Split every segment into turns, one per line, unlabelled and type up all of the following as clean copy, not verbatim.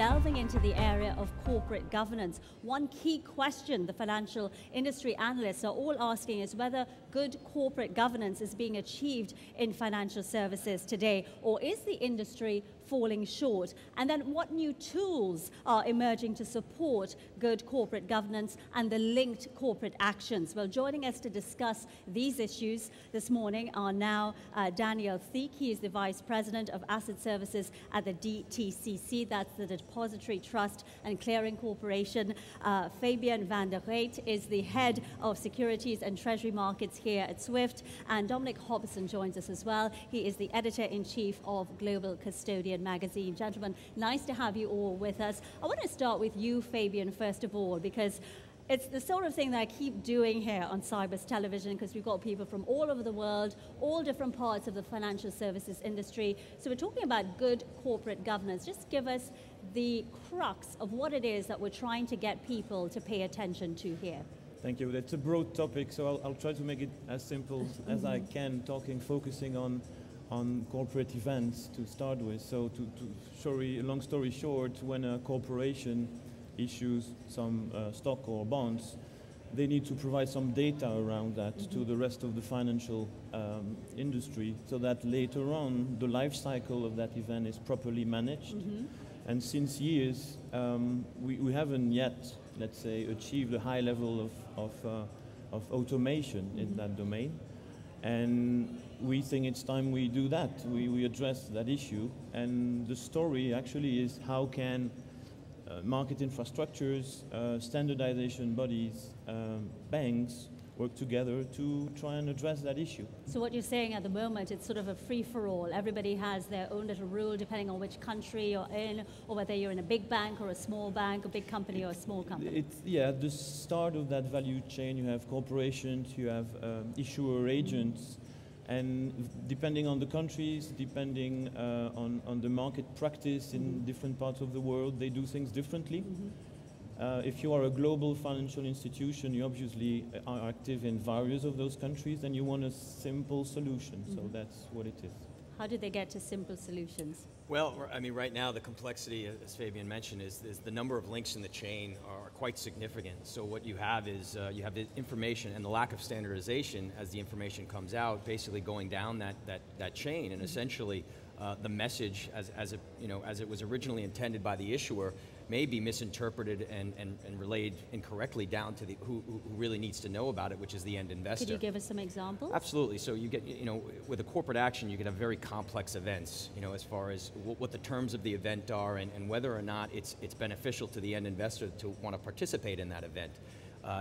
delving into the area of corporate governance. One key question the financial industry analysts are all asking is whether good corporate governance is being achieved in financial services today, or is the industry falling short? And then what new tools are emerging to support good corporate governance and the linked corporate actions? Well, joining us to discuss these issues this morning are now Daniel Thieke. He is the Vice President of Asset Services at the DTCC, that's the Depository Trust and Clearing Corporation. Fabian Vandenreydt is the Head of Securities and Treasury Markets here at SWIFT. And Dominic Hobson joins us as well. He is the Editor-in-Chief of Global Custodian magazine. Gentlemen, nice to have you all with us. I want to start with you, Fabian, first of all, because it's the sort of thing that I keep doing here on Sibos television, because we've got people from all over the world, all different parts of the financial services industry. So we're talking about good corporate governance. Just give us the crux of what it is that we're trying to get people to pay attention to here.
Thank you. That's a broad topic, so I'll try to make it as simple as I can, focusing on corporate events to start with. So long story short, when a corporation issues some stock or bonds, they need to provide some data around that to the rest of the financial industry, so that later on the life cycle of that event is properly managed. And since years, we haven't yet, let's say, achieved a high level of automation in that domain. And we think it's time we do that. We address that issue. And the story actually is how can market infrastructures, standardization bodies, banks work together to try and address that issue. So
what you're saying at the moment, it's sort of a free-for-all. Everybody has their own little rule depending on which country you're in, or whether you're in a big bank or a small bank, a big company or a small company.
At the start of that value chain, you have corporations, you have issuer agents, and depending on the countries, depending on the market practice in different parts of the world, they do things differently. If you are a global financial institution, you obviously are active in various of those countries, and you want a simple solution. So that's what it is.
How did they get to simple solutions?
Well, I mean, right now the complexity, as Fabian mentioned, is the number of links in the chain are quite significant. So what you have is you have the information and the lack of standardization as the information comes out, basically going down that chain, and essentially the message as it was originally intended by the issuer may be misinterpreted and relayed incorrectly down to who really needs to know about it, which is the end investor.
Could you give us some examples?
Absolutely. So you get, with a corporate action, you can have very complex events, as far as what the terms of the event are and whether or not it's beneficial to the end investor to want to participate in that event.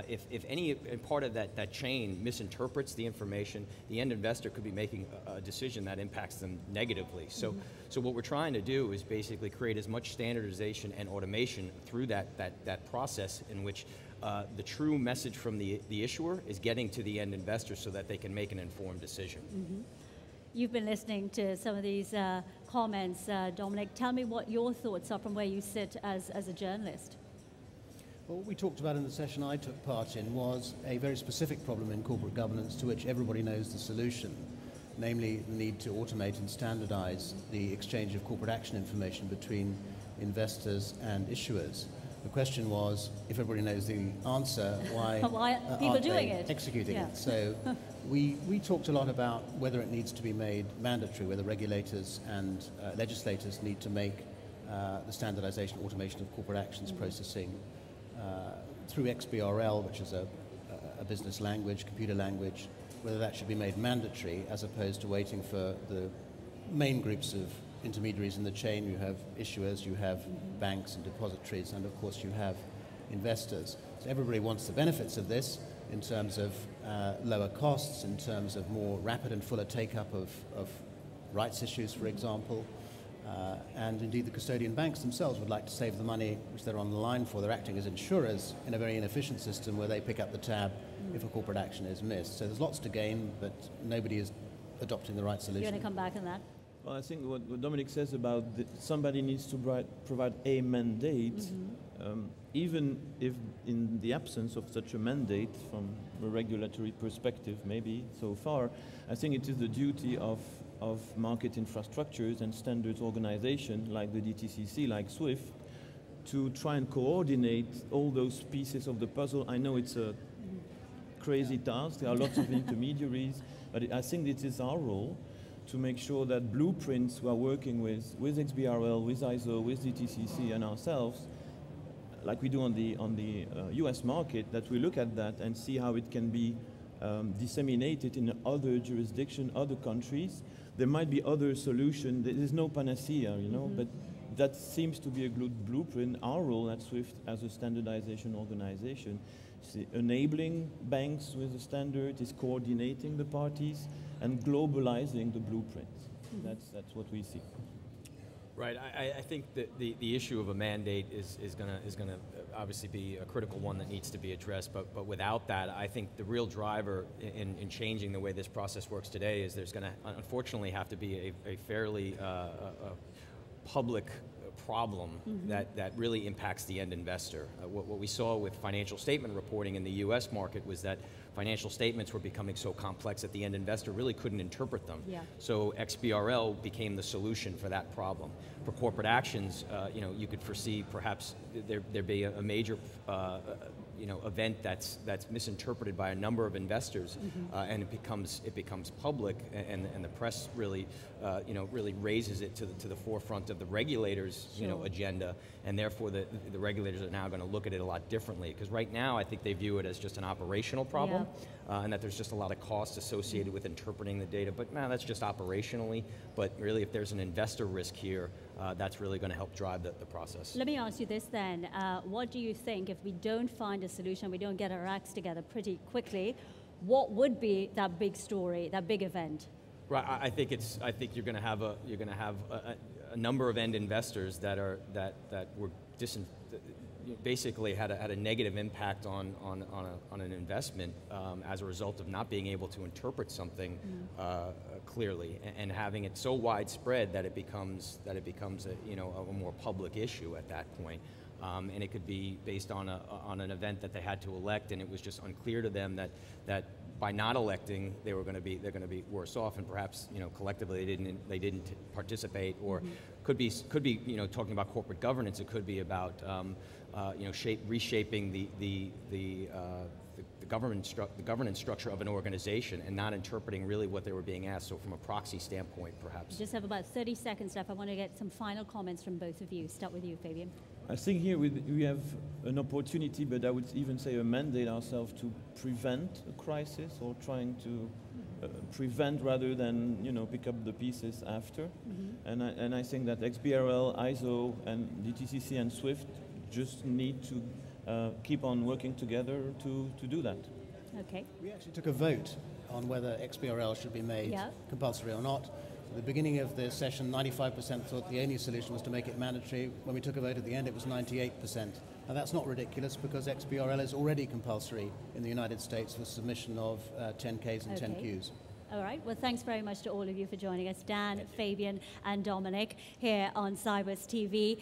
If any part of that chain misinterprets the information, the end investor could be making a decision that impacts them negatively. So what we're trying to do is basically create as much standardization and automation through that process in which the true message from the issuer is getting to the end investor so that they can make an informed decision.
You've been listening to some of these comments, Dominic. Tell me what your thoughts are from where you sit as a journalist.
Well, what we talked about in the session I took part in was a very specific problem in corporate governance to which everybody knows the solution, namely the need to automate and standardize the exchange of corporate action information between investors and issuers. The question was, if everybody knows the answer, why
are people doing it?
Executing it? So we talked a lot about whether it needs to be made mandatory, whether regulators and legislators need to make the standardization, automation of corporate actions processing through XBRL, which is a business language, computer language, whether that should be made mandatory as opposed to waiting for the main groups of intermediaries in the chain. You have issuers, you have banks and depositories, and of course you have investors. So everybody wants the benefits of this in terms of lower costs, in terms of more rapid and fuller take-up of rights issues, for example. And indeed the custodian banks themselves would like to save the money which they're on the line for. They're acting as insurers in a very inefficient system where they pick up the tab if a corporate action is missed. So there's lots to gain, but nobody is adopting the right solution.
You're going to come back on that?
Well, I think what Dominic says about somebody needs to provide a mandate, even if in the absence of such a mandate from a regulatory perspective, maybe so far, I think it is the duty of market infrastructures and standards organization like the DTCC, like SWIFT, to try and coordinate all those pieces of the puzzle. I know it's a crazy task. There are lots of intermediaries, but I think it is our role to make sure that blueprints we are working with XBRL, with ISO, with DTCC, and ourselves, like we do on the US market, that we look at that and see how it can be disseminated in other jurisdictions, other countries. There might be other solutions. There is no panacea, you know, but that seems to be a good blueprint. Our role at SWIFT as a standardization organization is enabling banks with a standard, is coordinating the parties, and globalizing the blueprints. That's what we see.
Right. I think that the issue of a mandate is going to obviously be a critical one that needs to be addressed. But without that, I think the real driver in changing the way this process works today is there's going to unfortunately have to be a fairly public problem that really impacts the end investor. What we saw with financial statement reporting in the US market was that financial statements were becoming so complex that the end investor really couldn't interpret them. Yeah. So XBRL became the solution for that problem. For corporate actions, you know, you could foresee perhaps there be a major you know, event that's misinterpreted by a number of investors, and it becomes public, and the press really you know, really raises it to the forefront of the regulators' you know, agenda, and therefore the regulators are now going to look at it a lot differently, because right now I think they view it as just an operational problem, and that there's just a lot of costs associated with interpreting the data. But man, that's just operationally. But really, if there's an investor risk here, that's really going to help drive the process.
Let me ask you this then. What do you think, if we don't find a solution, we don't get our acts together pretty quickly, what would be that big story, that big event?
Right. I think you're going to have a number of end investors that were basically had a negative impact on an investment as a result of not being able to interpret something clearly, and having it so widespread that it becomes a, you know, a more public issue at that point. And it could be based on an event that they had to elect, and it was just unclear to them that by not electing they're going to be worse off, and perhaps, you know, collectively they didn't participate, or could be you know, talking about corporate governance, it could be about you know, reshaping the governance structure of an organization and not interpreting really what they were being asked. So from a proxy standpoint, perhaps.
Just have about 30 seconds left. I want to get some final comments from both of you. Start with you, Fabian.
I think here we have an opportunity, but I would even say a mandate ourselves to prevent a crisis, or trying to prevent rather than, you know, pick up the pieces after. And I think that XBRL, ISO, and DTCC and SWIFT just need to keep on working together to do that.
Okay.
We actually took a vote on whether XBRL should be made compulsory or not. At the beginning of the session, 95% thought the only solution was to make it mandatory. When we took a vote at the end, it was 98%. Now that's not ridiculous, because XBRL is already compulsory in the United States for submission of 10Ks and 10Qs.
All right, well, thanks very much to all of you for joining us, Dan, Fabian, and Dominic, here on Sibos TV.